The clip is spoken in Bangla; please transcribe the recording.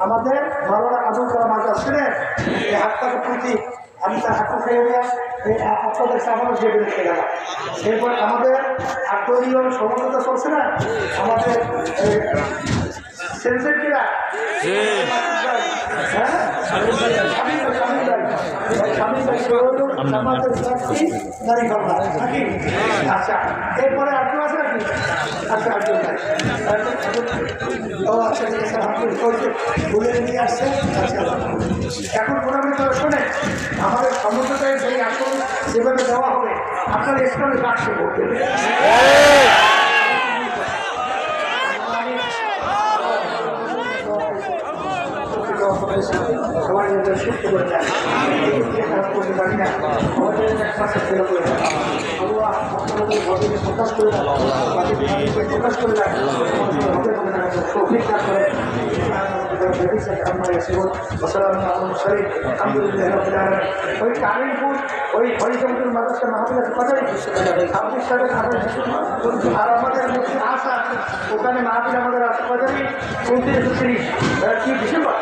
আমাদের মাওলানা আবুল কালাম আজাদ ছিলেন এই হাতটাকে প্রতি আমি তার হাতটা খেয়ে দিয়ে আপনাদের সামনে জেগে রেখে গেলাম। এরপর আমাদের আত্মীয় সমঝোতা চলছে না, আমাদের সেন্সেটিরা আচ্ছা, এরপরে আরেকটু আছে নাকি? আচ্ছা, ও আচ্ছা, ঠিক আছে, বলে নিয়ে আসছে। আচ্ছা, এখন মোটামুটি শোনে আমাদের সমুদ্রটায় সেই আসল যেভাবে দেওয়া হবে আপনার স্কুলে কাটছে করতে সবাই সুস্থ করে দেয় করতে পারি না, আমাদের প্রকাশ করে প্রকাশ করে ওই কামিলপুর ওই হরিচন্দ্র মাদ্রাসা মাহফিলের কথাই ছাব্বিশ সালে আর আমাদের মধ্যে আশা ওখানে মাহফিল আমাদের আসতে পারি 29 ডিসেম্বর।